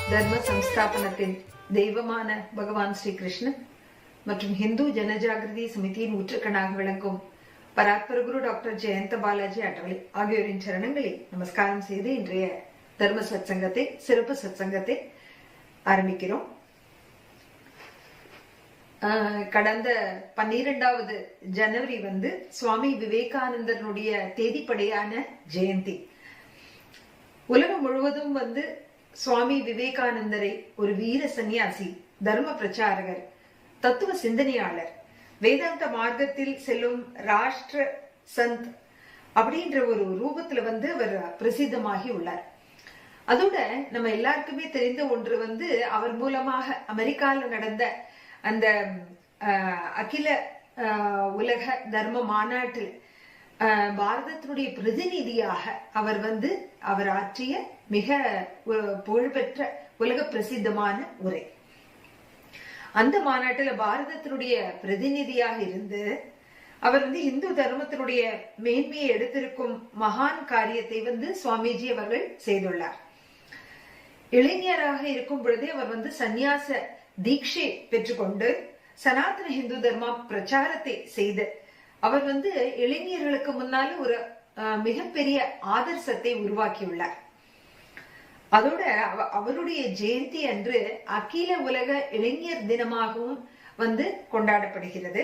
தர்ம சம்ஸ்தாபனத்தின் தெய்வமான பகவான் ஸ்ரீ கிருஷ்ணன் மற்றும் ஹிந்து ஜனஜாகிருதி சமிதியின் ஊற்றுக்கண்ணாக விளங்கும் பராத்பர குரு டாக்டர் ஜெயந்த பாலாஜி அட்டவலி ஆகியோரின் சரணங்களை நமஸ்காரம் செய்து இன்றைய தர்ம சத்சங்கத்தை சிறப்பு சத்சங்கத்தை ஆரம்பிக்கிறோம். கடந்த 12வது ஜனவரி சுவாமி விவேகானந்தனுடைய தேதிப்படையான ஜெயந்தி. உலகம் முழுவதும் சுவாமி விவேகானந்தரை ஒரு வீர சன்னியாசி, தர்ம பிரச்சாரகர், தத்துவ சிந்தனையாளர், வேதாந்த மார்க்கத்தில் செல்லும் ராஷ்டிர சந்த் அப்படின்ற ஒரு ரூபத்துல அவர் பிரசித்தமாகி உள்ளார். அதோட நம்ம எல்லாருக்குமே தெரிந்த ஒன்று அவர் மூலமாக அமெரிக்கால நடந்த அந்த அகில உலக தர்ம மாநாட்டில் பாரதத்தினுடைய பிரதிநிதியாக அவர் ஆற்றிய மிக புகழ்பெற்ற உலக பிரசித்தமான உரை. அந்த மாநாட்டில் பாரதத்தினுடைய பிரதிநிதியாக இருந்து அவர் இந்து தர்மத்தினுடைய மேன்மையை எடுத்திருக்கும் மகான் காரியத்தை சுவாமிஜி அவர்கள் செய்துள்ளார். இளைஞராக இருக்கும் பொழுதே அவர் சந்நியாச தீட்சை பெற்றுக்கொண்டு சனாதன இந்து தர்ம பிரச்சாரத்தை செய்து அவர் இளைஞர்களுக்கு முன்னால ஒரு மிகப்பெரிய ஆதர்சத்தை உருவாக்கியுள்ளார். அதோட அவருடைய ஜெயந்தி அன்று அகில உலக இளைஞர் தினமாகவும் கொண்டாடப்படுகிறது.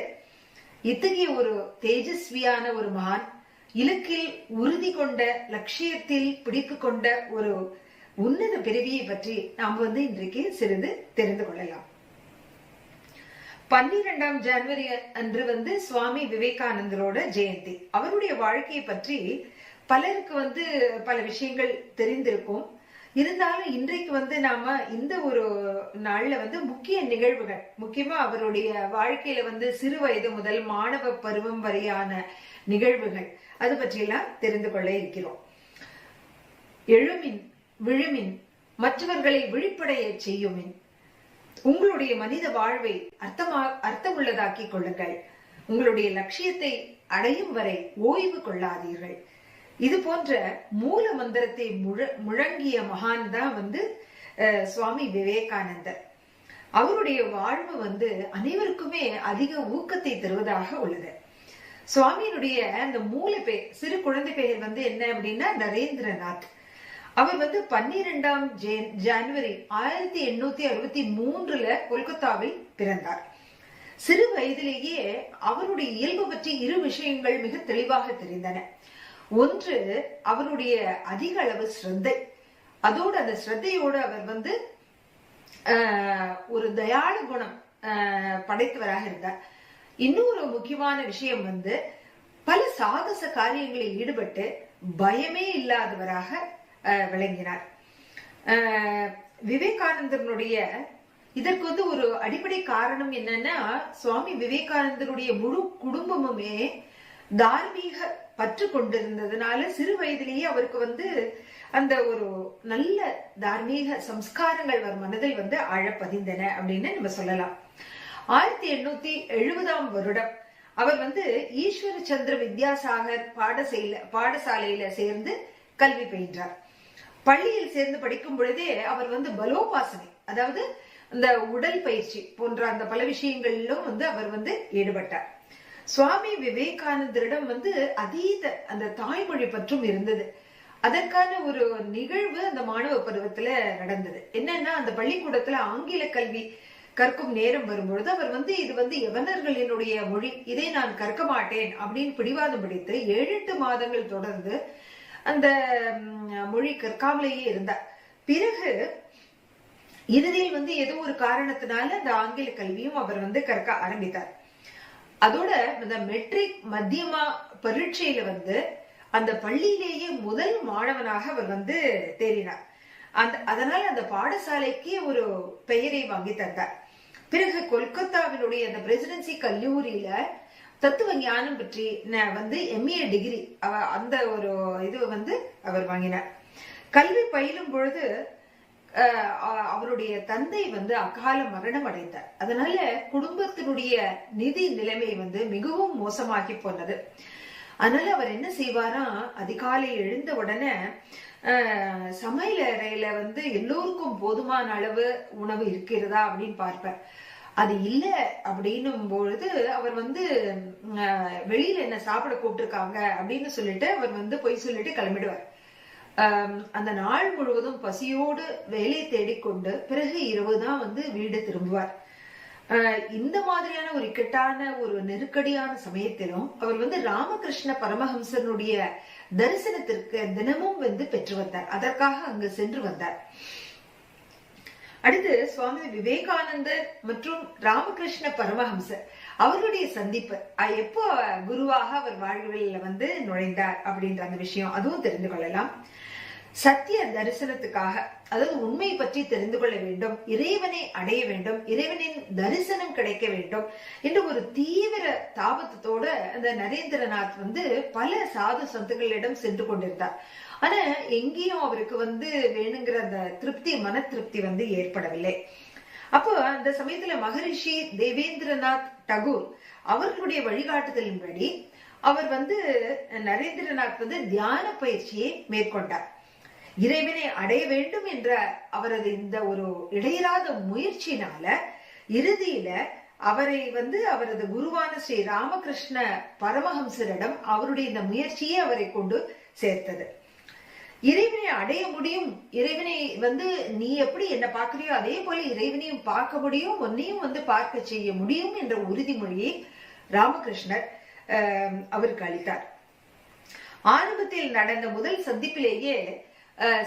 இத்தகைய ஒரு தேஜஸ்வியான ஒரு மகான், இலக்கில் உறுதி கொண்ட, லட்சியத்தில் பிடிப்பு கொண்ட ஒரு உன்னத பிறவியை பற்றி நாம் இன்றைக்கு சிறிது தெரிந்து கொள்ளலாம். 12ஆம் ஜனவரி அன்று சுவாமி விவேகானந்தரோட ஜெயந்தி. அவருடைய வாழ்க்கையை பற்றி பலருக்கு பல விஷயங்கள் தெரிந்திருக்கும். இருந்தாலும் இன்றைக்கு நாம இந்த ஒரு நாள்ல முக்கிய நிகழ்வுகள், முக்கியமா அவருடைய வாழ்க்கையில சிறு வயது முதல் மாணவ பருவம் வரையான நிகழ்வுகள், அது பற்றியெல்லாம் தெரிந்து கொள்ள இருக்கிறோம். எழுமின் விழுமின் மற்றவர்களை விழிப்படைய செய்யுமின், உங்களுடைய மனித வாழ்வை அர்த்தமுள்ளதாக்கி கொள்ளுங்கள், உங்களுடைய லட்சியத்தை அடையும் வரை ஓய்வு கொள்ளாதீர்கள். இது போன்ற மூல மந்திரத்தை முழங்கிய மகான் தான் சுவாமி விவேகானந்தர். அவருடைய வாழ்வு அனைவருக்குமே அதிக ஊக்கத்தை தருவதாக உள்ளது. சுவாமியினுடைய அந்த மூல பெயர், சிறு குழந்தை பெயர் என்ன அப்படின்னா நரேந்திரநாத். அவர் 12ஆம் ஜனவரி 1863 கொல்கத்தாவில் பிறந்தார். சிறு வயதிலேயே அவருடைய இயல்பு பற்றி இரு விஷயங்கள் மிக தெளிவாக தெரிந்தன. ஒன்று, அவருடைய அதிக அளவு ஸ்ரத்தை. அதோடு அந்த ஸ்ரத்தையோடு அவர் ஒரு தயாள குணம் படைத்தவராக இருந்தார். இன்னொரு முக்கியமான விஷயம் பல சாகச காரியங்களில் ஈடுபட்டு பயமே இல்லாதவராக விளங்கினார். விவேகானந்தனுடைய இதற்கு ஒரு அடிப்படை காரணம் என்னன்னா, சுவாமி விவேகானந்தருடைய முழு குடும்பமுமே தார்மீக பற்று கொண்டிருந்ததுனால சிறு வயதிலேயே அவருக்கு அந்த ஒரு நல்ல தார்மீக சம்ஸ்காரங்கள் அவர் மனதில் ஆழப்பதிந்தன அப்படின்னு நம்ம சொல்லலாம். 1870ஆம் வருடம் அவர் ஈஸ்வர சந்திர வித்யாசாகர் பாடசாலையில சேர்ந்து கல்வி பயின்றார். பள்ளியில் சேர்ந்து படிக்கும் பொழுதே அவர் பலோபாசனை, அதாவது அந்த உடல் பயிற்சி போன்ற அந்த பல விஷயங்களிலும் அவர் ஈடுபட்டார். சுவாமி விவேகானந்தரிடம் அதீத அந்த தாய்மொழி பற்றும் இருந்தது. அதற்கான ஒரு நிகழ்வு அந்த மாணவ பருவத்துல நடந்தது. என்னன்னா, அந்த பள்ளிக்கூடத்துல ஆங்கில கல்வி கற்கும் நேரம் வரும்பொழுது அவர் இது யவனர்களினுடைய மொழி, இதை நான் கற்க மாட்டேன் அப்படின்னு பிடிவாதம் பிடித்து 7-8 மாதங்கள் தொடர்ந்து அந்த மொழி கற்காமலேயே இருந்தார். பிறகு இறுதியில் ஏதோ ஒரு காரணத்தினால அந்த ஆங்கில கல்வியும் அவர் கற்க ஆரம்பித்தார். அதோட இந்த மெட்ரிக் மத்தியமா பரீட்சையில அந்த பள்ளியிலேயே முதல் மாணவனாக அவர் தேறினார். அதனால அந்த பாடசாலைக்கு ஒரு பெயரை வாங்கி தந்தார். பிறகு கொல்கத்தாவினுடைய அந்த பிரசிடென்சி கல்லூரியில தத்துவ ஞானம் பற்றி MA டிகிரி அந்த ஒரு இது அவர் வாங்கினார். கல்வி பயிலும் பொழுது அவருடைய தந்தை அகால மரணம் அடைந்தார். அதனால குடும்பத்தினுடைய நிதி நிலைமை மிகவும் மோசமாகி போனது. அதனால அவர் என்ன செய்வாரா, அதிகாலை எழுந்த உடனே சமையல் அறையில வந்து எல்லோருக்கும் போதுமான அளவு உணவு இருக்கிறதா அப்படின்னு பார்ப்பார். அது இல்ல அப்படின்னும் பொழுது அவர் வந்து வெளியில என்ன சாப்பிட கூப்பிட்டுருக்காங்க அப்படின்னு சொல்லிட்டு அவர் வந்து பொய் சொல்லிட்டு கிளம்பிடுவார். அந்த நாள் முழுவதும் பசியோடு வேலையை தேடிக்கொண்டு பிறகு இரவுதான் வந்து வீடு திரும்புவார். இந்த மாதிரியான ஒரு இக்கட்டான ஒரு நெருக்கடியான சமயத்திலும் அவர் வந்து ராமகிருஷ்ண பரமஹம்சனுடைய தரிசனத்திற்கு தினமும் வந்து பெற்று வந்தார். அதற்காக அங்கு சென்று வந்தார். அடுத்து சுவாமி விவேகானந்தர் மற்றும் ராமகிருஷ்ண பரமஹம்சர் அவருடைய சந்திப்பு, எப்போ குருவாக அவர் வாழ்வில் வந்து நுழைந்தார் அப்படின்ற அந்த விஷயம் அதுவும் தெரிந்து கொள்ளலாம். சத்திய தரிசனத்துக்காக, அதாவது உண்மை பற்றி தெரிந்து கொள்ள வேண்டும், இறைவனை அடைய வேண்டும், இறைவனின் தரிசனம் கிடைக்க வேண்டும் என்று ஒரு தீவிர தாபத்தோட அந்த நரேந்திரநாத் வந்து பல சாது சந்துகளிடம் சென்று கொண்டிருந்தார். ஆனா எங்கேயும் அவருக்கு வந்து வேணுங்கிற அந்த திருப்தி, மன திருப்தி வந்து ஏற்படவில்லை. அப்போ அந்த சமயத்துல மகரிஷி தேவேந்திரநாத் டகூர் அவர்களுடைய வழிகாட்டுதலின்படி அவர் வந்து நரேந்திரநாத் வந்து தியான பயிற்சியை மேற்கொண்டார். இறைவனை அடைய வேண்டும் என்ற அவரது இந்த ஒரு இடையராத முயற்சியினால இறுதியில அவரை வந்து அவரது குருவான ஸ்ரீ ராமகிருஷ்ண பரமஹம்சரிடம் அவருடைய இந்த முயற்சியே அவரை கொண்டு சேர்த்தது. இறைவனை அடைய முடியும், இறைவனை வந்து நீ எப்படி என்ன பார்க்கறியோ அதே போல இறைவனையும் பார்க்க முடியும், உன்னையும் வந்து பார்க்க செய்ய முடியும் என்ற உறுதிமொழியை ராமகிருஷ்ணர் அவருக்கு அளித்தார். ஆரம்பத்தில் நடந்த முதல் சந்திப்பிலேயே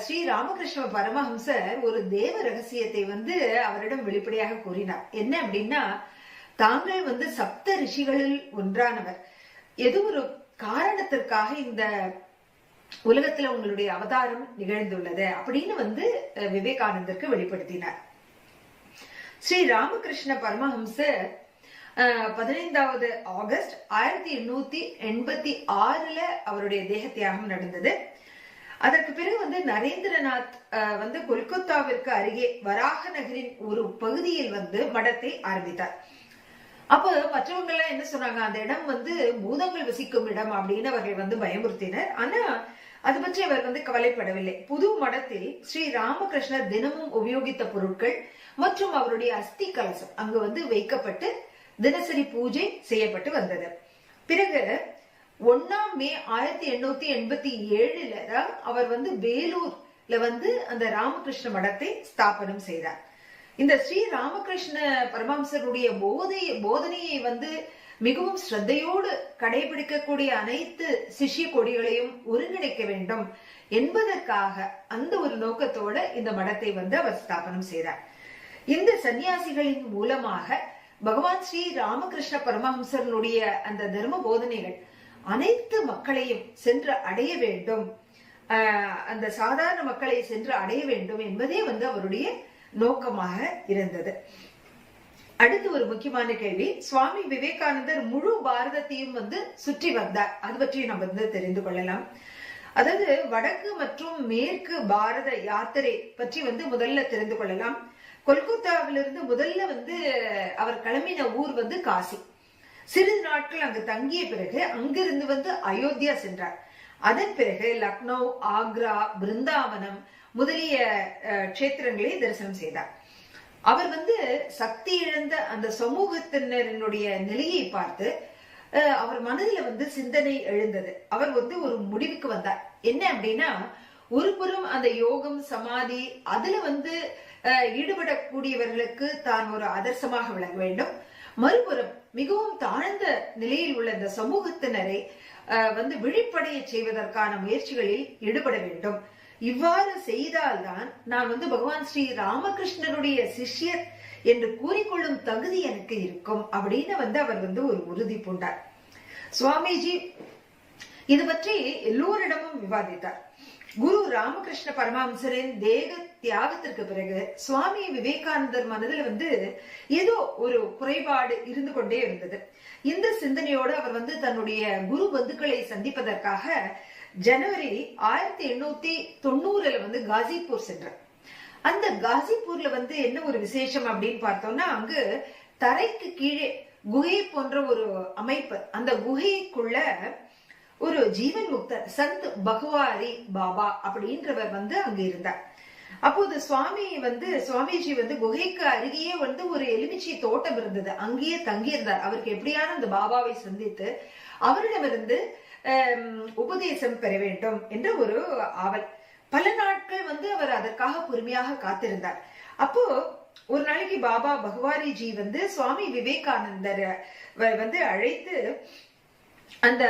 ஸ்ரீ ராமகிருஷ்ண பரமஹம்சர் ஒரு தேவ ரகசியத்தை வந்து அவரிடம் வெளிப்படையாக கூறினார். என்ன அப்படின்னா, தாங்கள் வந்து சப்த ரிஷிகளில் ஒன்றானவர், ஏதோ ஒரு காரணத்திற்காக இந்த உலகத்துல உங்களுடைய அவதாரம் நிகழ்ந்துள்ளது அப்படின்னு வந்து விவேகானந்தருக்கு வெளிப்படுத்தினார். ஸ்ரீ ராமகிருஷ்ண பரமஹம்சர் 15வது ஆகஸ்ட் 1886 அவருடைய தேக தியாகம் நடந்தது. அதற்கு பிறகு வந்து நரேந்திரநாத் வந்து கொல்கத்தாவிற்கு அருகே வராக நகரின் ஒரு பகுதியில் வந்து மடத்தை ஆரம்பித்தார். அப்போ மற்றவங்க எல்லாம் என்ன சொன்னாங்க, அந்த இடம் வந்து பூதங்கள் வசிக்கும் இடம் அப்படின்னு அவர்கள் வந்து பயமுறுத்தினர். ஆனா அது பற்றி அவர் வந்து கவலைப்படவில்லை. புது மடத்தில் ஸ்ரீ ராமகிருஷ்ணர் தினமும் உபயோகித்த பொருட்கள் மற்றும் அவருடைய அஸ்தி கலசம் அங்கு வந்து வைக்கப்பட்டு தினசரி பூஜை செய்யப்பட்டு வந்தது. பிறகு 1 மே 1887 தான் அவர் வந்து வேலூர்ல வந்து அந்த ராமகிருஷ்ண மடத்தை ஸ்தாபனம் செய்தார். இந்த ஸ்ரீ ராமகிருஷ்ண பரமஹம்சருடைய போதனையை வந்து மிகவும் ஸ்ரத்தையோடு கடைபிடிக்கக்கூடிய அனைத்து சிஷ்ய கொடிகளையும் ஒருங்கிணைக்க வேண்டும் என்பதற்காக அந்த ஒரு நோக்கத்தோட இந்த மடத்தை வந்து அவர் ஸ்தாபனம் செய்தார். இந்த சன்னியாசிகளின் மூலமாக பகவான் ஸ்ரீ ராமகிருஷ்ண பரமஹம்சருடைய அந்த தர்ம போதனைகள் அனைத்து மக்களையும் சென்று அடைய வேண்டும், அந்த சாதாரண மக்களை சென்று அடைய வேண்டும் என்பதே வந்து அவருடைய நோக்கமாக இருந்தது. அடுத்து ஒரு முக்கியமான கேள்வி, சுவாமி விவேகானந்தர் முழு பாரதத்தையும் வந்து சுற்றி வந்தார். அது பற்றி நம்ம வந்து தெரிந்து கொள்ளலாம். அதாவது வடக்கு மற்றும் மேற்கு பாரத யாத்திரை பற்றி வந்து முதல்ல தெரிந்து கொள்ளலாம். கொல்கத்தாவிலிருந்து முதல்ல வந்து அவர் கிளம்பின ஊர் வந்து காசி. சிறிது நாட்கள் அங்கு தங்கிய பிறகு அங்கிருந்து வந்து அயோத்தியா சென்றார். அதன் பிறகு லக்னோ, ஆக்ரா, பிருந்தாவனம் முதலிய கஷேத்திரங்களை தரிசனம் செய்தார். அவர் வந்து சக்தி இழந்த அந்த சமூகத்தினருடைய நிலையை பார்த்து அவர் மனதில் வந்து சிந்தனை எழுந்தது. அவர் வந்து ஒரு முடிவுக்கு வந்தார். என்ன அப்படின்னா, ஒரு புறம் அந்த யோகம் சமாதி அதுல வந்து ஈடுபடக்கூடியவர்களுக்கு தான் ஒரு ஆதர்சமாக விளங்க வேண்டும், மறுபுறம் மிகவும் தாழ்ந்த நிலையில் உள்ள இந்த சமூகத்தினரை வந்து விழிப்படைய செய்வதற்கான முயற்சிகளில் ஈடுபட வேண்டும். இவ்வாறு செய்தால்தான் நான் வந்து பகவான் ஸ்ரீ ராமகிருஷ்ணருடைய சிஷ்யர் என்று கூறிக்கொள்ளும் தகுதி எனக்கு இருக்கும் அப்படின்னு வந்து அவர் வந்து ஒரு உறுதி பூண்டார். சுவாமிஜி இது பற்றி எல்லோரிடமும் விவாதித்தார். குரு ராமகிருஷ்ண பரமஹம்சரின் தேக தியாகத்திற்கு பிறகு சுவாமி விவேகானந்தர் மனதில் வந்து ஏதோ ஒரு குறைபாடு இருந்து கொண்டே இருந்தது. இந்த சிந்தனையோடு அவர் வந்து தன்னுடைய குரு பந்துக்களை சந்திப்பதற்காக ஜனவரி 1890 வந்து காசிப்பூர் சென்றார். அந்த காசிப்பூர்ல வந்து என்ன ஒரு விசேஷம் அப்படின்னு பார்த்தோம்னா, அங்கு தரைக்கு கீழே குகை போன்ற ஒரு அமைப்பு, அந்த குகைக்குள்ள ஒரு ஜீவன் முக்தர் சந்த் பகவாரி பாபா அப்படின்றவர் வந்து அங்க இருந்தார். அப்போது சுவாமிஜி வந்து குகைக்கு அருகே வந்து ஒரு எலுமிச்சை தோட்டம் இருந்தது, அங்கேயே தங்கியிருந்தார். அவருக்கு எப்படியான அந்த பாபாவை சந்தித்து அவரிடமிருந்து உபதேசம் பெற வேண்டும் என்ற ஒரு ஆவல். பல நாட்கள் வந்து அவர் அதற்காக பொறுமையாக காத்திருந்தார். அப்போ ஒரு நாளைக்கு பாபா பகவாரிஜி வந்து சுவாமி விவேகானந்தர் வந்து அழைத்து அந்த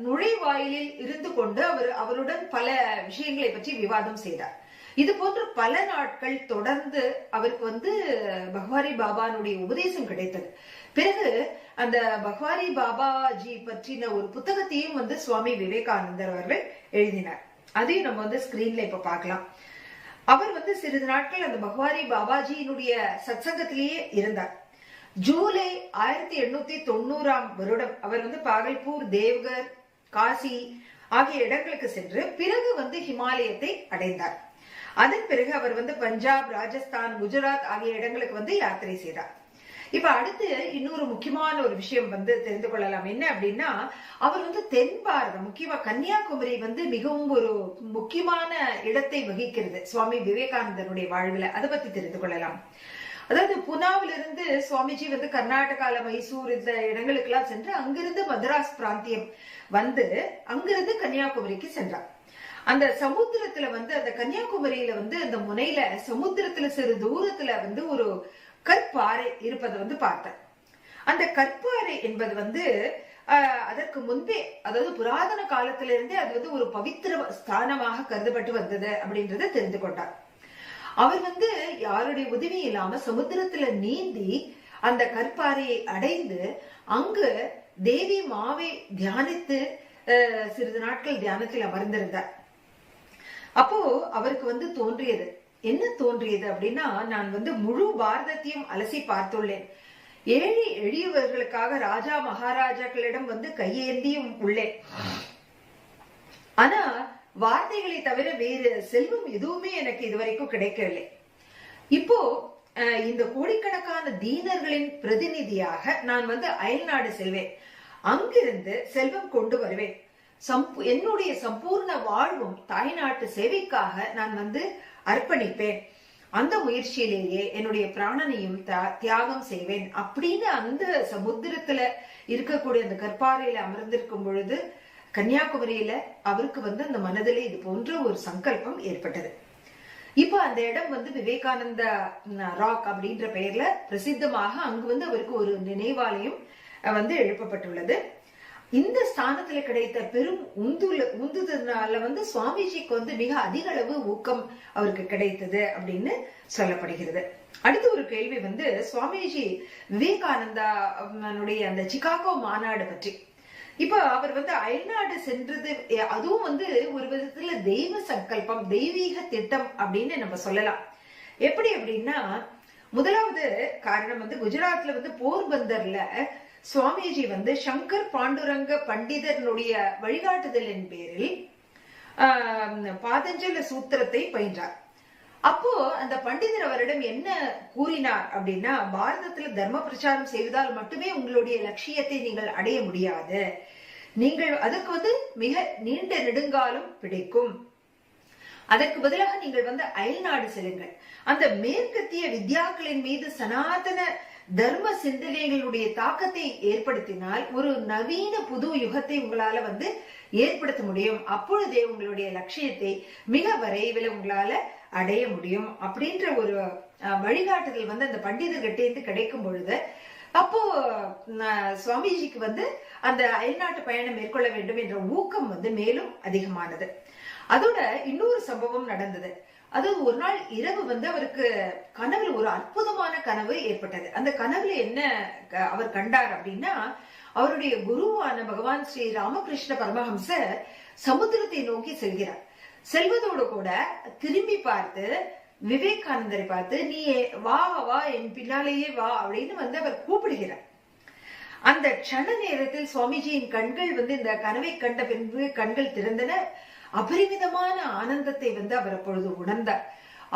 நுழைவாயிலில் இருந்து கொண்டு அவருடன் பல விஷயங்களை பற்றி விவாதம் செய்தார். இது போன்ற பல நாட்கள் தொடர்ந்து அவருக்கு வந்து பகவாரி பாபானுடைய உபதேசம் கிடைத்தது. பிறகு அந்த பகவாரி பாபாஜி பற்றின ஒரு புத்தகத்தையும் வந்து சுவாமி விவேகானந்தர் அவர்கள் எழுதினார். அதையும் நம்ம வந்து ஸ்கிரீன்ல இப்ப பார்க்கலாம். அவர் வந்து சிறிது நாட்கள் அந்த பகவாரி பாபாஜியினுடைய சத்சங்கத்திலேயே இருந்தார். ஜூலை 1890 அவர் வந்து பாகல்பூர், தேவ்கர், காசி ஆகிய இடங்களுக்கு சென்று பிறகு வந்து ஹிமாலயத்தை அடைந்தார். அதன் பிறகு அவர் வந்து பஞ்சாப், ராஜஸ்தான், குஜராத் ஆகிய இடங்களுக்கு வந்து யாத்திரை செய்தார். இப்ப அடுத்து இன்னொரு முக்கியமான ஒரு விஷயம் வந்து தெரிந்து கொள்ளலாம். என்ன அப்படின்னா, அவர் வந்து தென் பாரதம், முக்கியமா கன்னியாகுமரி வந்து மிகவும் ஒரு முக்கியமான இடத்தை வகிக்கிறது சுவாமி விவேகானந்தருடைய வாழ்வுல. அதை பத்தி தெரிந்து கொள்ளலாம். அதாவது புனாவிலிருந்து சுவாமிஜி வந்து கர்நாடகால மைசூர் இந்த இடங்களுக்கு எல்லாம் சென்று அங்கிருந்து மதராஸ் பிராந்தியம் வந்து அங்கிருந்து கன்னியாகுமரிக்கு சென்றார். அந்த சமுத்திரத்துல வந்து அந்த கன்னியாகுமரியில வந்து அந்த முனையில சமுத்திரத்துல சிறு தூரத்துல வந்து ஒரு கற்பாறை இருப்பதை வந்து பார்த்தார். அந்த கற்பாறை என்பது வந்து அதற்கு முன்பே, அதாவது புராதன காலத்திலிருந்தே அது வந்து ஒரு பவித்திர ஸ்தானமாக கருதப்பட்டு வந்தது அப்படின்றத தெரிந்து கொண்டார். அவர் வந்து யாருடைய உதவி இல்லாம சமுத்திரத்துல நீந்தி அந்த கற்பாறையை அடைந்து அங்கு தேவி மாவை தியானித்து சிறிது நாட்கள் தியானத்தில் அமர்ந்திருந்தார். அப்போ அவருக்கு வந்து என்ன தோன்றியது அப்படின்னா, நான் வந்து முழு பாரதத்தையும் அலசி பார்த்துள்ளேன். ஏழை எளியவர்களுக்காக ராஜா மகாராஜாக்களிடம் வந்து கையேந்தியும் உள்ளேன். ஆனா வார்த்தைகளை தவிர வேறு செல்வம் எதுவுமே எனக்கு இதுவரைக்கும் கிடைக்கவில்லை. இப்போ இந்த கோடிக்கணக்கான தீனர்களின் பிரதிநிதியாக நான் வந்து அயல்நாடு செல்வேன். அங்கிருந்து செல்வம் கொண்டு வருவேன். என்னுடைய சம்பூர்ண வாழ்வும் தாய்நாட்டு சேவைக்காக நான் வந்து அர்ப்பணிப்பேன். அந்த முயற்சியிலேயே என்னுடைய பிராணனையும் தியாகம் செய்வேன் அப்படின்னு அந்த சமுத்திரத்துல இருக்கக்கூடிய அந்த கற்பாறையில அமர்ந்திருக்கும் பொழுது கன்னியாகுமரியில அவருக்கு வந்து அந்த மனதிலே இது போன்ற ஒரு சங்கல்பம் ஏற்பட்டது. இப்ப அந்த இடம் வந்து விவேகானந்த ராக் அப்படின்ற பெயர்ல பிரசித்தமாக அங்கு வந்து அவருக்கு ஒரு நினைவாலயம் வந்து எழுப்பப்பட்டுள்ளது. இந்த ஸ்தானத்துல கிடைத்த பெரும் உந்துதனால வந்து சுவாமிஜிக்கு வந்து மிக அதிக அளவு ஊக்கம் அவருக்கு கிடைத்தது அப்படின்னு சொல்லப்படுகிறது. அடுத்த ஒரு கேள்வி வந்து சுவாமிஜி விவேகானந்தாவுடைய அந்த சிகாகோ மாநாடு பற்றி. இப்ப அவர் வந்து அயல்நாடு சென்றது, அதுவும் வந்து ஒரு விதத்துல தெய்வ சங்கல்பம், தெய்வீக திட்டம் அப்படின்னு நம்ம சொல்லலாம். எப்படி அப்படின்னா, முதலாவது காரணம் வந்து குஜராத்ல வந்து போர்பந்தர்ல சுவாமிஜி வந்து சங்கர் பாண்டுரங்க பண்டிதனுடைய வழிகாட்டுதலின் பேரில் பாதஞ்சல சூத்திரத்தை பயின்றார். அப்போ அந்த பண்டிதர் அவரிடம் என்ன கூறினார் அப்படின்னா, பாரதத்துல தர்ம பிரச்சாரம் செய்வதால் மட்டுமே உங்களுடைய லட்சியத்தை நீங்கள் அடைய முடியாது. நீங்கள் அதுக்கு வந்து மிக நீண்ட நெடுங்காலம் பிடிக்கும். அதற்கு பதிலாக நீங்கள் வந்து அயல்நாடு செல்லுங்கள். அந்த மேற்கத்திய வித்யாக்களின் மீது சனாதன தர்ம சிந்தனைகளுடைய தாக்கத்தை ஏற்படுத்தினால் ஒரு நவீன புது யுகத்தை உங்களால வந்து ஏற்படுத்த முடியும். அப்பொழுதே உங்களுடைய லட்சியத்தை மிக விரைவில் உங்களால அடைய முடியும் அப்படின்ற ஒரு வழிகாட்டுதல் வந்து அந்த பண்டிதர்கிட்டேருந்து கிடைக்கும் பொழுது, அப்போ சுவாமிஜிக்கு வந்து அந்த அயல்நாட்டு பயணம் மேற்கொள்ள வேண்டும் என்ற ஊக்கம் வந்து மேலும் அதிகமானது. அதோட இன்னொரு சம்பவம் நடந்தது. அது ஒரு நாள் இரவு வந்து அவருக்கு கனவுல ஒரு அற்புதமான கனவு ஏற்பட்டது. அந்த கனவுல என்ன அவர் கண்டார் அப்படின்னா, அவருடைய குருவான பகவான் ஸ்ரீ ராமகிருஷ்ண பரமஹம்சர் சமுத்திரத்தை நோக்கி செல்கிறார். செல்வதோடு கூட திரும்பி பார்த்து விவேகானந்தரை பார்த்து, நீ வா வா என் பின்னாலேயே வா அப்படின்னு வந்து அவர் கூப்பிடுகிறார். அந்த க்ஷண நேரத்தில் சுவாமிஜியின் கண்கள் வந்து இந்த கனவை கண்ட பின்பு கண்கள் திறந்தன. அபரிமிதமான ஆனந்தத்தை வந்து அவர் அப்பொழுது உணர்ந்தார்.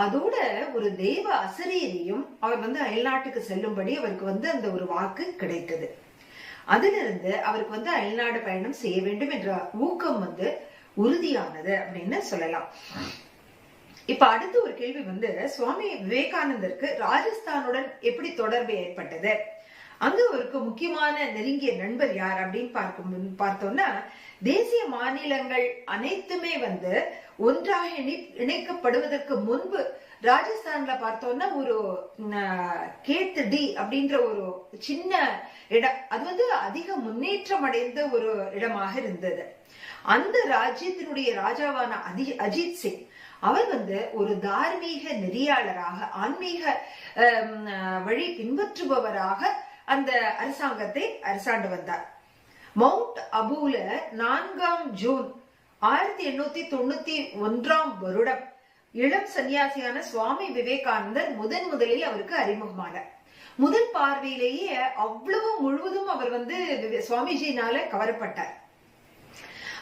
அதோட ஒரு தெய்வ அசரீரியும் அவர் வந்து அயல்நாட்டுக்கு செல்லும்படி அவருக்கு வந்து அந்த ஒரு வாக்கு கிடைத்தது. அதிலிருந்து அவருக்கு வந்து அயல்நாடு பயணம் செய்ய வேண்டும் என்ற ஊக்கம் வந்து உறுதியானது அப்படின்னு சொல்லலாம். இப்ப அடுத்த ஒரு கேள்வி வந்து, சுவாமி விவேகானந்தருக்கு ராஜஸ்தானுடன் எப்படி தொடர்பு ஏற்பட்டது, அங்க அவருக்கு முக்கியமான நெருங்கிய நண்பர் யார் அப்படின்னு பார்த்தோம்னா, தேசிய மாநிலங்கள் அனைத்துமே வந்து ஒன்றாக இணைக்கப்படுவதற்கு முன்பு ராஜஸ்தான்ல பார்த்தோம்னா ஒரு கேத்டி அப்படின்ற ஒரு சின்ன இடம், அது வந்து அதிக முன்னேற்றம் அடைந்த ஒரு இடமாக இருந்தது. அந்த ராஜ்யத்தினுடைய ராஜாவான அஜித் சிங் அவர் வந்து ஒரு தார்மீக நெறியாளராக, ஆன்மீக வழி பின்பற்றுபவராக அந்த அரசாங்கத்தை அரசாண்டு வந்தார். மவுண்ட் அபுல 4 ஜூன் 1891 வருடம் இளம் சன்னியாசியான சுவாமி விவேகானந்தர் முதலில் அவருக்கு அறிமுகமானார். முதல் பார்வையிலேயே அவ்வளவு முழுவதும் அவர் வந்து சுவாமிஜினால கவரப்பட்டார்.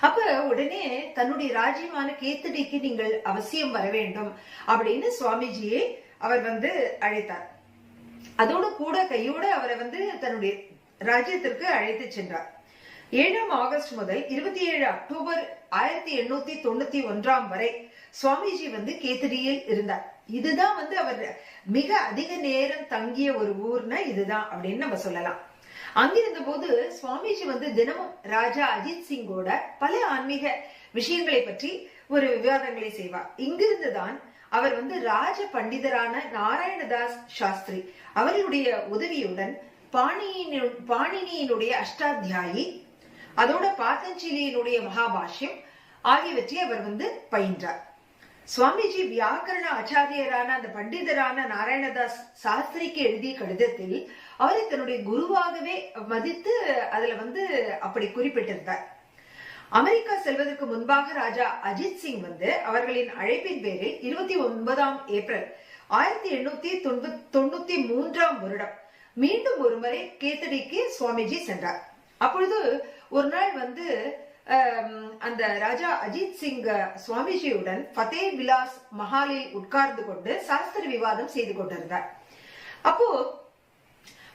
அப்ப உடனே தன்னுடைய ராஜ்யமான கேத்தடிக்கு நீங்கள் அவசியம் வர வேண்டும் அப்படின்னு சுவாமிஜியை அவர் வந்து அழைத்தார். அதோடு கூட கையோட அவரை வந்து தன்னுடைய ராஜ்யத்திற்கு அழைத்து சென்றார். 7 ஆகஸ்ட் முதல் 27 அக்டோபர் 1891 வரை சுவாமிஜி வந்து கேத்தடியில் இருந்தார். இதுதான் வந்து அவர் மிக அதிக நேரம் தங்கிய ஒரு ஊர்னா இதுதான் அப்படின்னு நம்ம சொல்லலாம். அங்கிருந்த போது சுவாமிஜி வந்து தினமும் ராஜா அஜித் சிங்கோட பல ஆன்மீக விஷயங்களை பற்றி ஒரு விவாதங்களை செய்வார். இங்கிருந்துதான் அவர் வந்து ராஜ பண்டிதரான நாராயணதாஸ் சாஸ்திரி அவர்களுடைய உதவியுடன் பாணினியினுடைய அஷ்டாத்தியாயி, அதோட பாத்தஞ்சிலியினுடைய மகாபாஷ்யம் ஆகியவற்றை அவர் வந்து பயின்றார். சுவாமிஜி வியாக்கரண ஆச்சாரியரான அந்த பண்டிதரான நாராயணதாஸ் சாஸ்திரிக்கு எழுதிய கடிதத்தில் அவரை தன்னுடைய குருவாகவே மதித்து அதுல வந்து அப்படி குறிப்பிட்டிருந்தார். அமெரிக்கா செல்வதற்கு முன்பாக ராஜா அஜித் சிங் வந்து அவர்களின் அழைப்பின் பேரில் 29 ஏப்ரல் 1893 வருடம் மீண்டும் ஒருமுறை கேத்தடிக்கு சுவாமிஜி சென்றார். அப்பொழுது ஒரு நாள் வந்து அந்த ராஜா அஜித் சிங் சுவாமிஜியுடன் ஃபதே விலாஸ் மஹாலில் உட்கார்ந்து கொண்டு சாஸ்திர விவாதம் செய்து கொண்டிருந்தார். அப்போ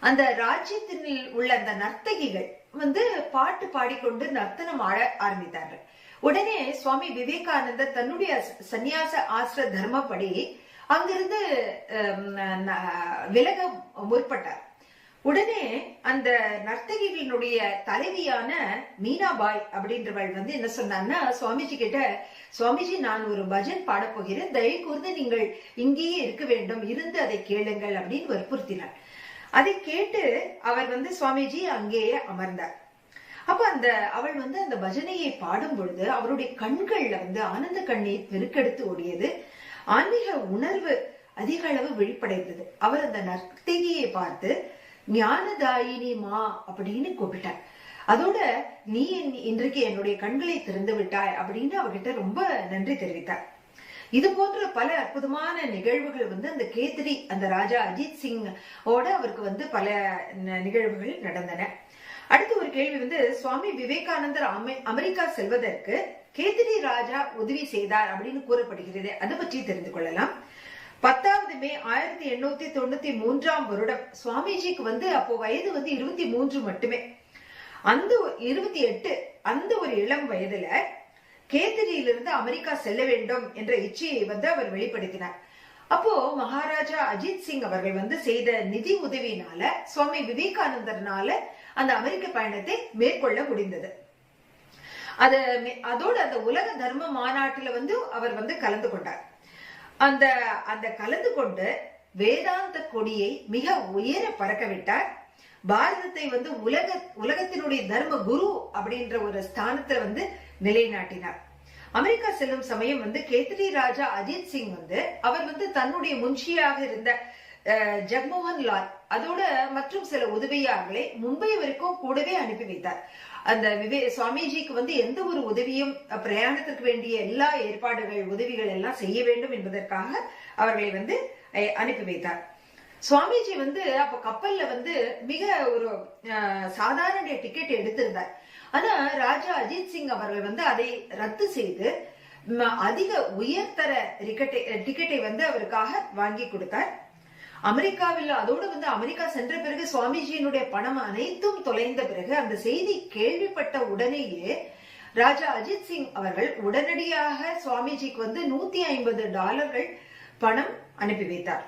அந்த ராஜ்யத்தில் உள்ள அந்த நர்த்தகிகள் வந்து பாட்டு பாடிக்கொண்டு நர்த்தனம் ஆட ஆரம்பித்தார்கள். உடனே சுவாமி விவேகானந்தர் தன்னுடைய சந்நியாச ஆசிர தர்மப்படி அங்கிருந்து விலக முற்பட்டார். உடனே அந்த நர்த்தகிகளினுடைய தலைவியான மீனாபாய் அப்படின்றவள் வந்து என்ன சொன்னான்னா, சுவாமிஜி கிட்ட, சுவாமிஜி நான் ஒரு பஜன் பாட போகிறேன், தயவு கூர்ந்து நீங்கள் இங்கேயே இருக்க வேண்டும், இருந்து அதை கேளுங்கள் அப்படின்னு வற்புறுத்தினார். அதை கேட்டு அவர் வந்து சுவாமிஜி அங்கேயே அமர்ந்தார். அப்ப அவள் வந்து அந்த பஜனையை பாடும் பொழுது அவருடைய கண்கள்ல வந்து ஆனந்த கண்ணீர் பெருக்கெடுத்து ஓடியது. ஆன்மீக உணர்வு அதிக அளவு வெளிப்படைந்தது. அவர் அந்த நர்த்தகியை பார்த்து ஞானதாயினி மா அப்படின்னு கூப்பிட்டார். அதோட நீ இன்றைக்கு என்னுடைய கண்களை திறந்து விட்டாய் அப்படின்னு அவர்கிட்ட ரொம்ப நன்றி தெரிவித்தார். இது போன்ற பல அற்புதமான நிகழ்வுகள் வந்து அந்த கேத்தடி அந்த ராஜா அஜித் சிங் ஓட அவருக்கு வந்து பல நிகழ்வுகள் நடந்தன. அடுத்த ஒரு கேள்வி வந்து, சுவாமி விவேகானந்தர் அமெரிக்கா செல்வதற்கு கேத்தடி ராஜா உதவி செய்தார் அப்படின்னு கூறப்படுகிறது. அதை பற்றி தெரிந்து கொள்ளலாம். 10 மே 1893 வருடம் சுவாமிஜிக்கு வந்து அப்போ வயது வந்து 23 மட்டுமே. அந்த 28 அந்த ஒரு இளம் வயதுல கேத்தடியிலிருந்து அமெரிக்கா செல்ல வேண்டும் என்ற இச்சையை வந்து அவர் வெளிப்படுத்தினார். அப்போ மகாராஜா அஜித் சிங் அவர்கள் வந்து செய்த நிதி உதவினால சுவாமி விவேகானந்தர்னால அந்த அமெரிக்க பயணத்தை மேற்கொள்ள முடிந்தது. அதோட அந்த உலக தர்ம மாநாட்டுல வந்து அவர் வந்து கலந்து கொண்டார். அந்த கலந்து கொண்டு வேதாந்த கொடியை மிக உயர பறக்க விட்டார். பாரதத்தை வந்து உலகத்தினுடைய தர்ம குரு அப்படின்ற ஒரு ஸ்தானத்துல வந்து நிலைநாட்டினார். அமெரிக்கா செல்லும் சமயம் வந்து கேத்தடி ராஜா அஜித் சிங் வந்து அவர் வந்து தன்னுடைய முன்ஷியாக இருந்த ஜக்மோகன் லால் அதோட மற்றும் சில உதவியாளர்களை மும்பை வரைக்கும் கூடவே அனுப்பி வைத்தார். அந்த சுவாமிஜிக்கு வந்து எந்த ஒரு உதவியும் பிரயாணத்திற்கு வேண்டிய எல்லா ஏற்பாடுகள் உதவிகள் எல்லாம் செய்ய வேண்டும் என்பதற்காக அவர்களை வந்து அனுப்பி வைத்தார். சுவாமிஜி வந்து அப்ப கப்பல்ல வந்து மிக ஒரு சாதாரண டிக்கெட் எடுத்திருந்தார். ஆனா ராஜா அஜித் சிங் அவர்கள் வந்து அதை ரத்து செய்து அதிக உயர்தர டிக்கெட்டை வந்து அவருக்காக வாங்கி கொடுத்தார். அமெரிக்காவில் அதோடு வந்து அமெரிக்கா சென்ற பிறகு சுவாமிஜியினுடைய பணம் அனைத்தும் தொலைந்த பிறகு அந்த செய்தி கேள்விப்பட்ட உடனேயே ராஜா அஜித் சிங் அவர்கள் உடனடியாக சுவாமிஜிக்கு வந்து $150 பணம் அனுப்பி வைத்தார்.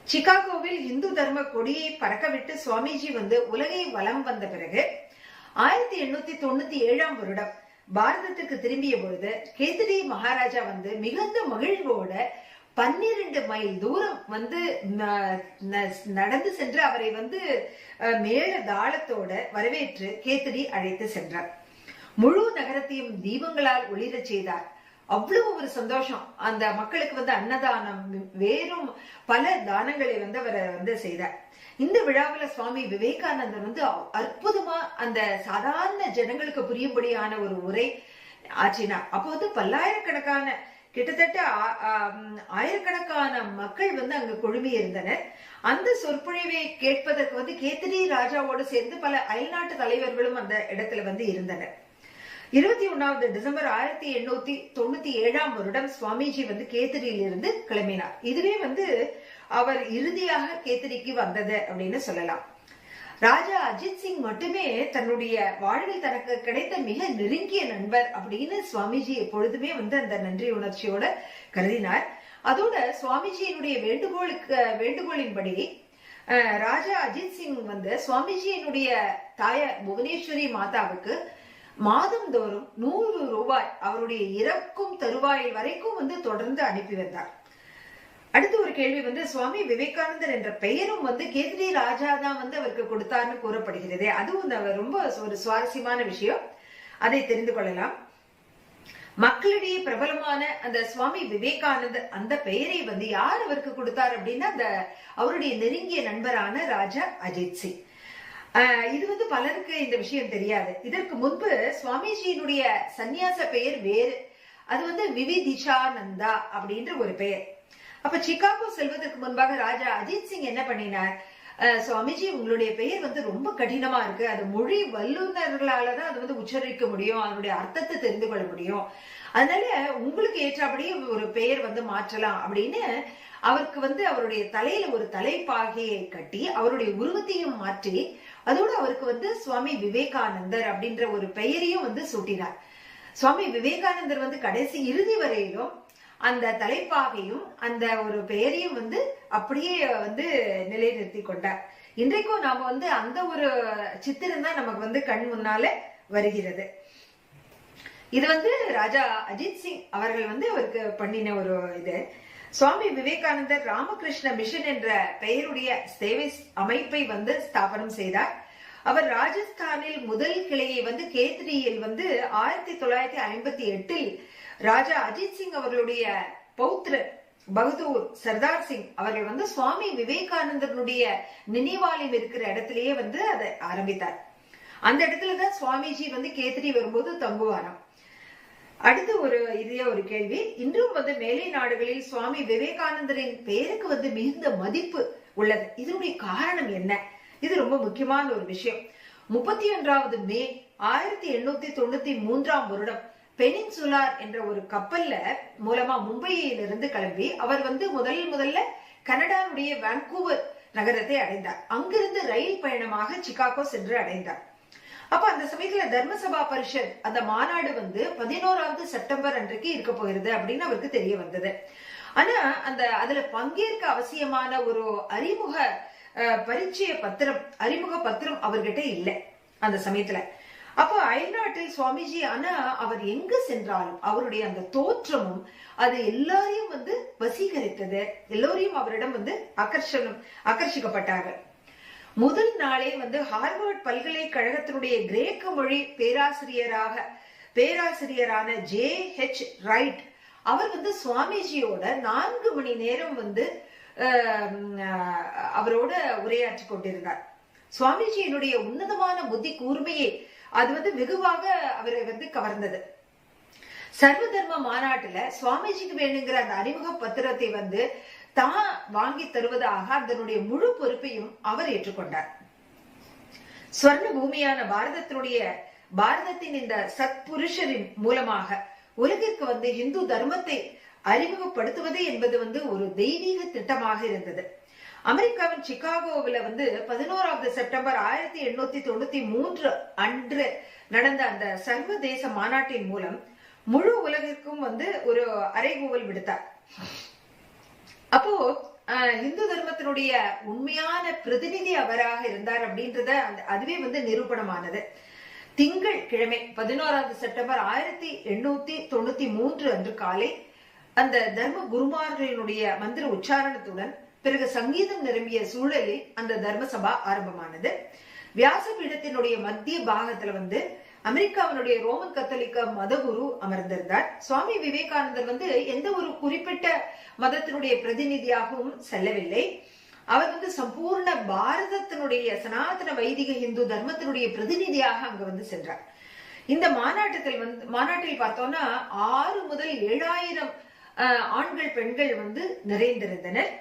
சிகாகோவில் இந்து தர்ம கொடியை பறக்கவிட்டு சுவாமிஜி வந்து உலகை வலம் வந்த பிறகு 1897 வருடம் பாரதத்துக்கு திரும்பிய பொழுது கேத்ரி மகாராஜா வந்து மிகுந்த மகிழ்வோட 12 மைல் தூரம் வந்து நடந்து சென்று அவரை வந்து மேல தாளத்தோட வரவேற்று கேத்ரி அழைத்து சென்றார். முழு நகரத்தையும் தீபங்களால் ஒளிரச் செய்தார். அவ்வளவு ஒரு சந்தோஷம். அந்த மக்களுக்கு வந்து அன்னதானம் வேறும் பல தானங்களை வந்து அவர் வந்து செய்தார். இந்த விழாவில சுவாமி விவேகானந்தர் வந்து அற்புதமா அந்த சாதாரண ஜனங்களுக்கு புரியும்படியான ஒரு உரை ஆற்றினார். அப்போ வந்து பல்லாயிரக்கணக்கான கிட்டத்தட்ட ஆயிரக்கணக்கான மக்கள் வந்து அங்கு குழுமி இருந்தனர். அந்த சொற்பொழிவை கேட்பதற்கு வந்து கேத்ரி ராஜாவோடு சேர்ந்து பல அயல்நாட்டு தலைவர்களும் அந்த இடத்துல வந்து இருந்தனர். 21வது டிசம்பர் 1897 வருடம் சுவாமிஜி வந்து கேத்ரியில் இருந்து கிளம்பினார். இதுவே வந்து அவர் இறுதியாக கேத்ரிக்கு வந்தது அப்படின்னு சொல்லலாம். ராஜா அஜித் சிங் மட்டுமே தன்னுடைய வாழ்வில் தனக்கு கிடைத்த மிக நெருங்கிய நண்பர் அப்படின்னு சுவாமிஜி எப்பொழுதுமே வந்து அந்த நன்றி உணர்ச்சியோட கருதினார். அதோட சுவாமிஜியினுடைய வேண்டுகோளின்படி ராஜா அஜித் சிங் வந்து சுவாமிஜியினுடைய தாயார் புவனேஸ்வரி மாதாவுக்கு மாதந்தோறும் $100 அவருடைய இறக்கும் தருவாயில் வரைக்கும் வந்து தொடர்ந்து அனுப்பி வந்தார். அடுத்த ஒரு கேள்வி வந்து சுவாமி விவேகானந்தர் என்ற பெயரும் வந்து கேத்ரி ராஜா தான் வந்து அவருக்கு கொடுத்தார்னு கூறப்படுகிறது. அதுவும் ரொம்ப ஒரு சுவாரஸ்யமான விஷயம். அதை தெரிந்து கொள்ளலாம். மக்களிடையே பிரபலமான அந்த சுவாமி விவேகானந்தர் அந்த பெயரை வந்து யார் அவருக்கு கொடுத்தார் அப்படின்னா அந்த அவருடைய நெருங்கிய நண்பரான ராஜா அஜித் சிங். இது வந்து பலருக்கு இந்த விஷயம் தெரியாது. இதற்கு முன்பு சுவாமிஜியினுடைய சந்நியாச பெயர் வேறு. அது வந்து விவிதிஷானந்தா அப்படின்ற ஒரு பெயர். அப்ப சிகாகோ செல்வதற்கு முன்பாக ராஜா அஜித் சிங் என்ன பண்ணினார், சுவாமிஜி உங்களுடைய பெயர் வந்து ரொம்ப கடினமா இருக்கு, அது மொழி வல்லுநர்களாலதான் அது வந்து உச்சரிக்க முடியும், அதனுடைய அர்த்தத்தை தெரிந்து கொள்ள முடியும், அதனால உங்களுக்கு ஏற்றபடியே ஒரு பெயர் வந்து மாற்றலாம் அப்படின்னு அவருக்கு வந்து அவருடைய தலையில ஒரு தலைப்பாகையை கட்டி அவருடைய உருவத்தையும் மாற்றி அதோடு அவருக்கு வந்து சுவாமி விவேகானந்தர் அப்படின்ற ஒரு பெயரையும் வந்து சூட்டினார். சுவாமி விவேகானந்தர் வந்து கடைசி இறுதி வரையிலும் அந்த தலைப்பாகையும் அந்த ஒரு பெயரையும் வந்து அப்படியே வந்து நிலைநிறுத்தி கொண்டார். இன்றைக்கும் நாம வந்து அந்த ஒரு சித்திரம் தான் நமக்கு வந்து கண் முன்னால வருகிறது. இது வந்து ராஜா அஜித் சிங் அவர்கள் வந்து அவருக்கு பண்ணின ஒரு இது. சுவாமி விவேகானந்தர் ராமகிருஷ்ண மிஷன் என்ற பெயருடைய சேவை அமைப்பை வந்து ஸ்தாபனம் செய்தார். அவர் ராஜஸ்தானில் முதல் கிளையை வந்து கேத்ரியில் வந்து 1958 ராஜா அஜித் சிங் அவர்களுடைய பௌத்ரர் பகதூர் சர்தார் சிங் அவர்கள் வந்து சுவாமி விவேகானந்தருடைய நினைவாலயம் இருக்கிற இடத்திலேயே வந்து அதை ஆரம்பித்தார். அந்த இடத்துலதான் சுவாமிஜி வந்து கேத்ரி வரும்போது தங்குவாராம். அடுத்து ஒரு கேள்வி, இன்றும் வந்து மேலை நாடுகளில் சுவாமி விவேகானந்தரின் பெயருக்கு வந்து மிகுந்த மதிப்பு உள்ளது. இதனுடைய காரணம் என்ன? இது ரொம்ப முக்கியமான ஒரு விஷயம். 31வது மே 1893 வருடம் பெனின்சுலார் என்ற ஒரு கப்பல்ல மூலமா மும்பையிலிருந்து கிளம்பி அவர் வந்து முதல்ல கனடாவுடைய வான்கூவர் நகரத்தை அடைந்தார். அங்கிருந்து ரயில் பயணமாக சிகாகோ சென்று அடைந்தார். அப்ப அந்த சமயத்துல தர்மசபா பரிஷத் அந்த மாநாடு வந்து 11வது செப்டம்பர் அன்றைக்கு இருக்க போகிறது அப்படின்னு அவருக்கு தெரிய வந்தது. ஆனா அதுல பங்கேற்க அவசியமான ஒரு அறிமுக பத்திரம் அவர்கிட்ட இல்லை அந்த சமயத்துல. அப்போ அயல்நாட்டில் சுவாமிஜி ஆனா அவர் எங்க சென்றாலும் அவருடைய அந்த தோற்றமும் அது எல்லாரையும் வந்து வசீகரித்தது. எல்லோரையும் அவரிடம் வந்து ஆக்கர்ஷிக்கப்பட்டார்கள். முதல் நாளே வந்து ஹார்வர்ட் பல்கலைக்கழகத்தினுடைய கிரேக்க மொழி பேராசிரியரான J.H. ரைட் அவர் வந்து சுவாமிஜியோட 4 மணி நேரம் வந்து அவரோட உரையாற்றி கொண்டிருந்தார். சுவாமிஜியினுடைய உன்னதமான புத்தி கூர்மையை அது வந்து வெகுவாக அவரை வந்து கவர்ந்தது. சர்வ தர்ம மாநாட்டுல சுவாமிஜிக்கு வேணுங்கிற அந்த அறிமுக பத்திரத்தை வந்து தான் வாங்கி தருவதாக அதனுடைய முழு பொறுப்பையும் அவர் ஏற்றுக்கொண்டார். ஸ்வர்ண பூமியான பாரதத்தின் இந்த சத்புருஷரின் மூலமாக உலகிற்கு வந்து இந்து தர்மத்தை அறிமுகப்படுத்துவது என்பது ஒரு தெய்வீக திட்டமாக இருந்தது. அமெரிக்காவின் சிகாகோவில் 11வது செப்டம்பர் 1893 அன்று நடந்த அந்த சர்வதேச மாநாட்டின் மூலம் முழு உலகிற்கும் ஒரு அறைகூவல் விடுத்தார். அப்போ இந்து தர்மத்தினுடைய உண்மையான பிரதிநிதி அவராக இருந்தார் அப்படின்றத அதுவே நிரூபணமானது. திங்கள் கிழமை 11வது செப்டம்பர் 1893 அன்று காலை அந்த தர்ம குருமார்களினுடைய மந்திர உச்சாரணத்துடன் பிறகு சங்கீதம் நிரம்பிய சூழலில் அந்த தர்ம சபா ஆரம்பமானது. வியாசபீடத்தினுடைய மத்திய பாகத்துல அமெரிக்காவினுடைய ரோமன் கத்தோலிக்க மதகுரு அமர்ந்திருந்தார். சுவாமி விவேகானந்தர் எந்த ஒரு குறிப்பிட்ட மதத்தினுடைய பிரதிநிதியாகவும் செல்லவில்லை. அவர் சம்பூர்ண பாரதத்தினுடைய சனாதன வைதிக இந்து தர்மத்தினுடைய பிரதிநிதியாக அங்க சென்றார். இந்த மாநாட்டில் பார்த்தோம்னா 6 முதல் 7000 ஆண்கள் பெண்கள் நிறைந்திருந்தனர்.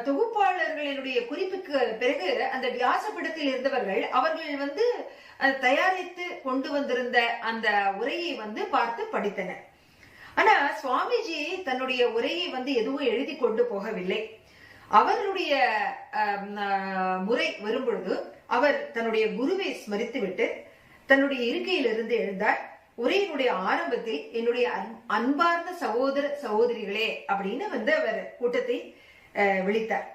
தொகுப்பாளர்களினுடைய குறிப்புக்கு பிறகு அந்த வியாசபீடத்தில் இருந்தவர்கள் அவர்கள் தயாரித்து கொண்டு வந்திருந்த அந்த உரையை பார்த்து படித்தனர். ஆனா சுவாமிஜி தன்னுடைய உரையை எதுவும் எழுதி கொண்டு போகவில்லை. அவருடைய முறை வரும்பொழுது அவர் தன்னுடைய குருவை ஸ்மரித்து விட்டு தன்னுடைய இருக்கையிலிருந்து எழுந்தார். உரையினுடைய ஆரம்பத்தில் என்னுடைய அன்பார்ந்த சகோதர சகோதரிகளே அப்படின்னு அவர் கூட்டத்தை விழித்தார்.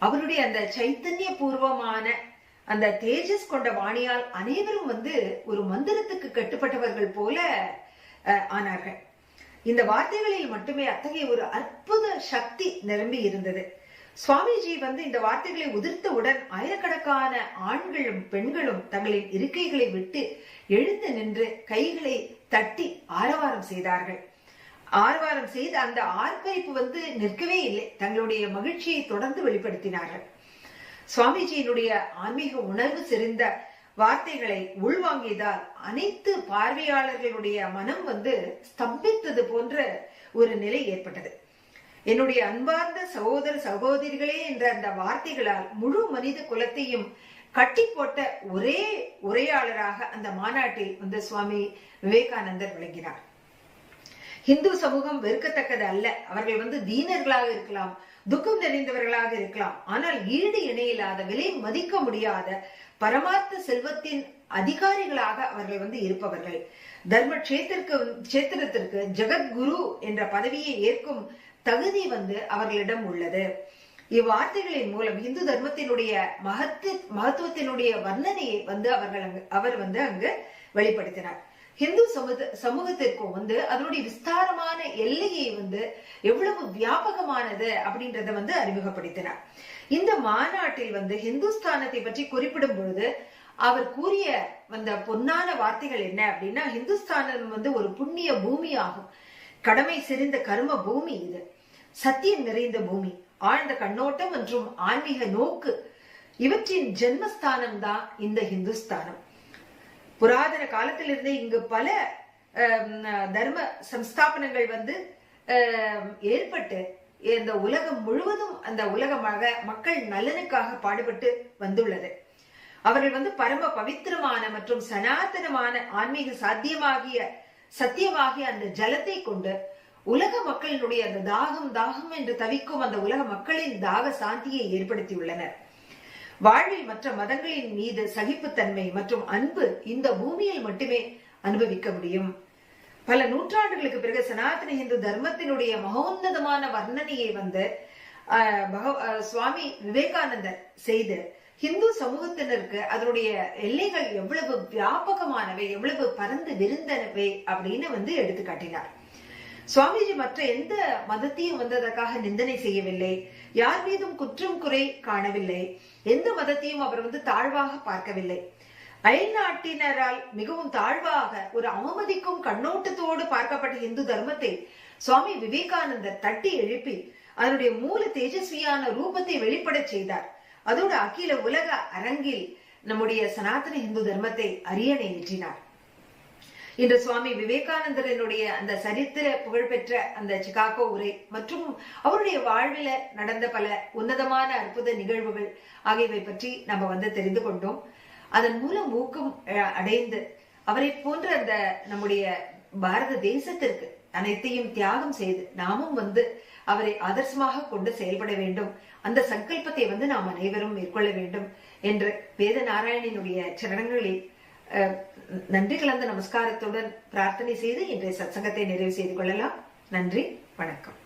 அவருடைய அந்த சைத்தன்ய பூர்வமான அந்த தேஜஸ் கொண்ட வாணியால் அனைவரும் ஒரு மந்திரத்துக்கு கட்டுப்பட்டவர்கள் போல ஆனார்கள். இந்த வார்த்தைகளில் மட்டுமே அத்தகைய ஒரு அற்புத சக்தி நிரம்பி இருந்தது. சுவாமிஜி இந்த வார்த்தைகளை உதிர்த்தவுடன் ஆயிரக்கணக்கான ஆண்களும் பெண்களும் தங்களின் இருக்கைகளை விட்டு எழுந்து நின்று கைகளை தட்டி ஆரவாரம் செய்தார்கள். ஆரவாரம் செய்து அந்த ஆர்ப்பரிப்பு நிற்கவே இல்லை. தங்களுடைய மகிழ்ச்சியை தொடர்ந்து வெளிப்படுத்தினார்கள். சுவாமிஜியினுடைய ஆன்மீக உணர்வு செறிந்த வார்த்தைகளை உள்வாங்கியதால் அனைத்து பார்வையாளர்களுடைய மனம் ஸ்தம்பித்தது போன்ற ஒரு நிலை ஏற்பட்டது. என்னுடைய அன்பார்ந்த சகோதர சகோதரிகளே என்ற அந்த வார்த்தைகளால் முழு மனித குலத்தையும் கட்டி போட்ட ஒரே உரையாளராக அந்த மாநாட்டில் சுவாமி விவேகானந்தர் விளங்கினார். இந்து சமூகம் வெறுக்கத்தக்கது அல்ல. அவர்கள் தீனர்களாக இருக்கலாம், துக்கம் நிறைந்தவர்களாக இருக்கலாம். ஆனால் ஈடு இணையில்லாத, விலை மதிக்க முடியாத பரமார்த்த செல்வத்தின் அதிகாரிகளாக அவர்கள் இருப்பவர்கள். தர்ம கஷேத்திரத்திற்கு ஜெகத்குரு என்ற பதவியை ஏற்கும் தகுதி அவர்களிடம் உள்ளது. இவ்வார்த்தைகளின் மூலம் இந்து தர்மத்தினுடைய மகத்துவத்தினுடைய வர்ணனையை அவர் அங்கு வெளிப்படுத்தினார். இந்து சமூகத்திற்கும் அதனுடைய விஸ்தாரமான எல்லையை எவ்வளவு வியாபகமானது அப்படின்றத அறிமுகப்படுத்தினார். இந்த மாநாட்டில் ஹிந்துஸ்தானத்தை பற்றி குறிப்பிடும் பொழுது அவர் கூறிய பொன்னான வார்த்தைகள் என்ன அப்படின்னா, ஹிந்துஸ்தானம் ஒரு புண்ணிய பூமி ஆகும். கடமை செறிந்த கர்ம பூமி இது. சத்தியம் நிறைந்த பூமி. ஆழ்ந்த கண்ணோட்டம் மற்றும் ஆன்மீக நோக்கு இவற்றின் ஜென்மஸ்தானம் தான் இந்த ஹிந்துஸ்தானம். புராதன காலத்திலிருந்தே இங்கு பல தர்ம சம்ஸ்தாபனங்கள் ஏற்பட்டு இந்த உலகம் முழுவதும் அந்த உலகமாக மக்கள் நலனுக்காக பாடுபட்டு வந்துள்ளது. அவர்கள் பரம பவித்திரமான மற்றும் சனாதனமான ஆன்மீக சத்தியமாகிய அந்த ஜலத்தை கொண்டு உலக மக்களினுடைய அந்த தாகம் என்று தவிக்கும் அந்த உலக மக்களின் தாக சாந்தியை ஏற்படுத்தியுள்ளனர். வாழ்வில் மற்ற மதங்களின் மீது சகிப்புத்தன்மை மற்றும் அன்பு இந்த பூமியில் மட்டுமே அனுபவிக்க முடியும். பல நூற்றாண்டுகளுக்கு பிறகு சனாதன இந்து தர்மத்தினுடைய மகோன்னதமான வர்ணனையை சுவாமி விவேகானந்தர் செய்து இந்து சமூகத்தினருக்கு அதனுடைய எல்லைகள் எவ்வளவு வியாபகமானவை, எவ்வளவு பரந்து விருந்தனவை அப்படின்னு எடுத்து காட்டினார். சுவாமிஜி மற்ற எந்த மதத்தையும் அதற்காக நிந்தனை செய்யவில்லை. யார் மீதும் குற்றம் குறை காணவில்லை. எந்த மதத்தையும் அவர் தாழ்வாக பார்க்கவில்லை. அயல் நாட்டினரால் மிகவும் தாழ்வாக ஒரு அவமதிக்கும் கண்ணோட்டத்தோடு பார்க்கப்பட்ட இந்து தர்மத்தை சுவாமி விவேகானந்தர் தட்டி எழுப்பி அதனுடைய மூல தேஜஸ்வியான ரூபத்தை வெளிப்பட செய்தார். அதோடு அகில உலக அரங்கில் நம்முடைய சனாதன இந்து தர்மத்தை அரியணை ஏற்றினார். இன்று சுவாமி விவேகானந்தரனுடைய அந்த சரித்திர புகழ்பெற்ற அந்த சிகாகோ உரை மற்றும் அவருடைய வாழ்வில நடந்த பல உன்னதமான அற்புத நிகழ்வுகள் ஆகியவை பற்றி நம்ம தெரிந்து கொண்டோம். அதன் மூலம் ஊக்கம் அடைந்து அவரை போன்ற அந்த நம்முடைய பாரத தேசத்திற்கு அனைத்தையும் தியாகம் செய்து நாமும் அவரை ஆதர்சமாக கொண்டு செயல்பட வேண்டும். அந்த சங்கல்பத்தை நாம் அனைவரும் மேற்கொள்ள வேண்டும் என்று வேத நாராயணனுடைய சரணங்களில் நன்றி கலந்த நமஸ்காரத்துடன் பிரார்த்தனை செய்து இன்றைய சத்சங்கத்தை நிறைவு செய்து கொள்ளலாம். நன்றி, வணக்கம்.